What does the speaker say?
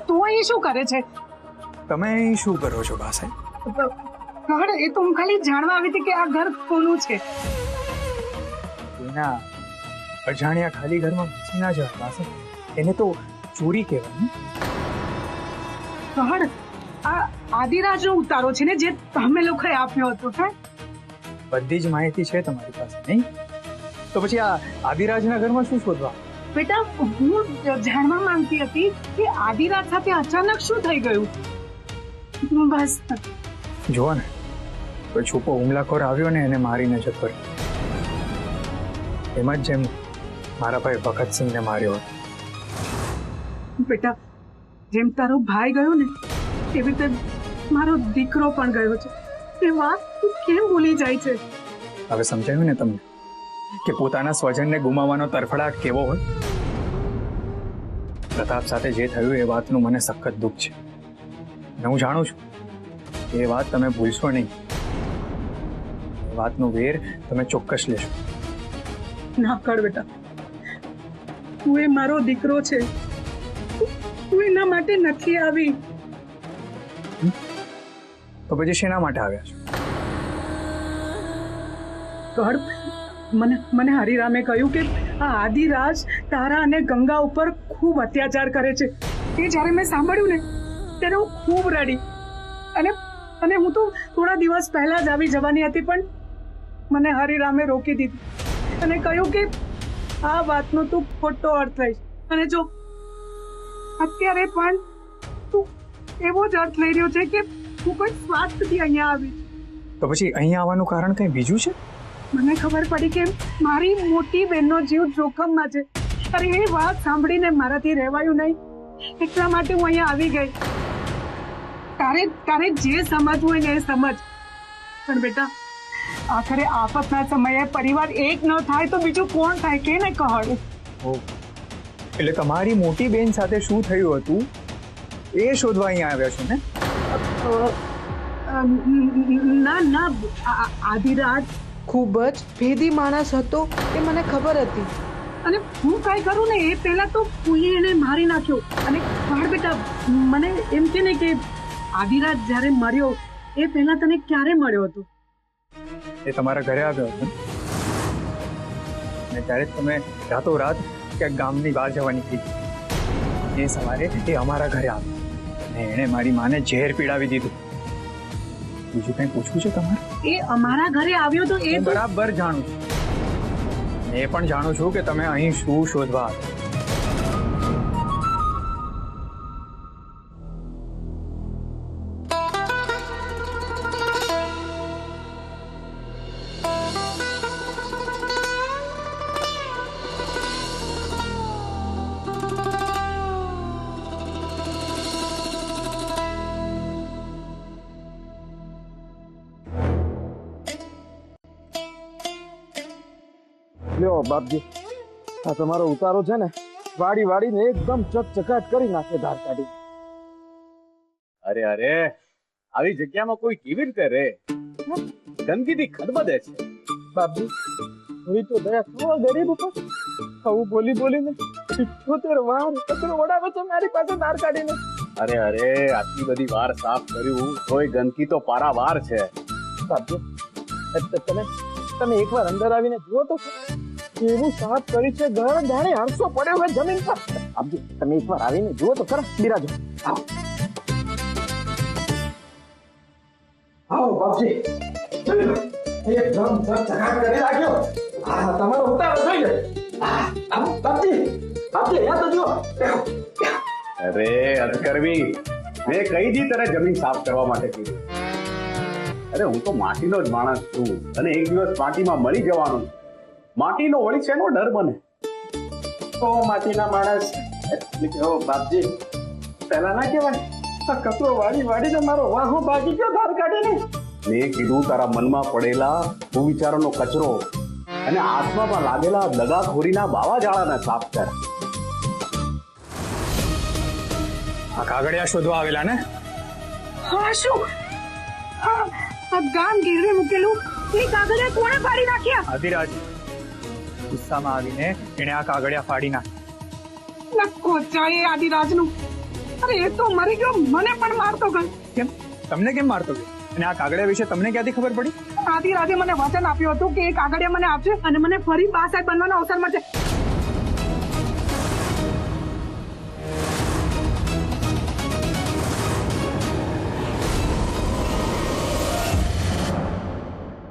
તું અહીં શું કરે છે? તમે અહીં શું કરો છો બા સાહેબ? કહડ, એ તો હું ખાલી જાણવા આવી હતી કે આ ઘર કોનું છે. કોઈના અજાણ્યા ખાલી ઘરમાં ઘૂસી ના જવાય બા સાહેબ. એને તો ચોરી કહેવાય. કહડ, આ આદિરાજનો ઉતારો છે ને જે તમે લોકોએ આપ્યો હતો? હે, બધી જ માહિતી છે તમારી પાસે, નહીં? તો પછી આ આદિરાજના ઘરમાં શું શોધવા? બેટા, હું જાણવા માંગતી હતી કે આદિરાજ સાથે અચાનક શું થઈ ગયું. બસ જુઓ ને, કોઈ છુપો હુમલાખોર આવ્યો ને એને મારીને જતો રહ્યો. એમ જ જેમ મારા ભાઈ ભગતસિંહને માર્યો. બેટા, જેમ તારો ભાઈ ગયો ને એવી રીતે મારો દીકરો પણ ગયો છે. એ વાત તું કેમ ભૂલી જાય છે? હવે સમજાયું ને તમને કે પોતાના સ્વજનને ગુમાવવાનો તરફડાટ કેવો હોય? પ્રતાપ સાથે જે થયું એ વાતનું મને સખત દુઃખ છે. હું જાણું છું એ વાત તમે ભૂલશો નહીં. એ વાતનો વેર તમે ચોક્કસ લેશો. ના કર બેટા, તું એ મારો દીકરો છે. તું એના માટે નથી આવી. તો પછી શેના માટે આવ્યા છો? કર, મને હરિરામે કહ્યું કે આ આદિરાજ તારા અને ગંગા ઉપર ખૂબ અત્યાચાર કરે છે. એ જ્યારે મેં સાંભળ્યું ને ત્યારે હું ખૂબ રડી. અને હું તો થોડા દિવસ પહેલા જ આવી જવાની હતી, પણ મને હરિરામે રોકી દીધી અને કહ્યું કે આ વાતનો તું ખોટો અર્થ લઈશ. અને જો અત્યારે પણ તું એવો જ અર્થ લઈ રહ્યો છે કે હું કોઈ સ્વાર્થથી અહીંયા આવી. તો પછી અહીંયા આવવાનું કારણ કંઈ બીજું છે? મને ખબર પડી કે મારી મોટી બહેનનો જીવ જોખમમાં છે. અરે એ વાત સાંભળીને મારાથી રહેવાયું નહીં, એટલા માટે હું અહીંયા આવી ગઈ. તારે જે સમજવું હોય ને એ સમજ. પણ બેટા, આખરે આફતના સમયે પરિવાર એક ન થાય તો બીજું કોણ થાય કે ને કહડ. એટલે તમારી મોટી બેન સાથે શું થયું હતું એ શોધવા અહીંયા આવ્યા છો ને? ના, આદિરાજ ખૂબ જ ભેદી માણસ હતો એ મને ખબર હતી. અને હું કાંઈ કરું ને એ પહેલા તો કોઈએ એને મારી નાખ્યો. અને કહડ બેટા, મને એમ કે ને કે આદિરાજ જ્યારે મર્યો એ પહેલા તને ક્યારે મળ્યો હતો? એ તમારા ઘરે આવ્યો હતો ને ત્યારે તમે રાતોરાત ક્યાંક ગામની બહાર જવા નીકળી. એ સવારે એ અમારા ઘરે આવ્યો અને એણે મારી માને ઝેર પીડાવી દીધું. બીજું કંઈ પૂછવું છે તમારે? એ અમારા ઘરે આવ્યો તો એ બરાબર જાણું છું. એ પણ જાણું છું કે તમે અહીં શું શોધવા આવ્યા. લ્યો બાપજી, આ તમારો ઉતારો છે ને વાડીને એકદમ ચકચકાટ કરી નાખે ધાર કાઢી. અરે આવી જગ્યામાં કોઈ કેવી રીતે રહે? ગંદકીથી ખદબદે છે. બાપજી, થોડી તો દયા કરો ગરીબ ઉપર. આવું બોલીને 78 વાર કચરો વડાવે છે મારી પાસે ધાર કાઢીને. અરે આટલી બધી વાર સાફ કર્યું તોય ગંદકી તો પારાવાર છે. બાપજી, તમે એકવાર અંદર આવીને જુઓ તો કેવું સાફ કરી છે ઘર. જાણે હરસો પડ્યો હોય જમીન પર. બાપજી, તમે એકવાર આવીને જુઓ તો ખરા. બિરાજો. આવો બાપજી, એકદમ ચકચકાટ કરી નાખ્યો. આ તમારો ઉતારો જોઈ લે. આવો બાપજી, યાદ તો જુઓ. અરે અધકરવી, મેં કહી દી તને જમીન સાફ કરવા માટે કીધું. અરે હું તો માટીનો જ માણસ છું અને એક દિવસ માટીમાં મળી જવાનું. માટીનો વળી શેનો ડર બને? ઓ માટીના માણસ એટલે કે ઓ બાપજી, પહેલા ના કહેવાય આ કચરો વાડીને મારો વાહો ભાગી ગયો ધાર કાઢીને. મેં કીધું તારા મનમાં પડેલા સુવિચારોનો કચરો અને આત્મામાં લાગેલા દગાખોરીના બાવાજાળાને સાફ કર. આ કાગળિયા શોધવા આવેલા ને? હા, શું આ ગામ ગીરવે મૂકેલું એ કાગળિયા કોણે ફાડી નાખ્યા? આદિરાજ ગુસ્સામાં આવીને એણે આ કાગળિયા ફાડી નાખ્યા. નક્કો ચાય આદિરાજનું. અરે એ તો મરી ગયો, મને પણ મારતો ગયો. કેમ તમને કેમ મારતો ગયો? અને આ કાગળિયા વિશે તમને ક્યાંથી ખબર પડી? આદિરાજે મને વચન આપ્યું હતું કે એ કાગળિયા મને આપશે અને મને ફરી બા સાહેબ બનવાનો અવસર મળશે.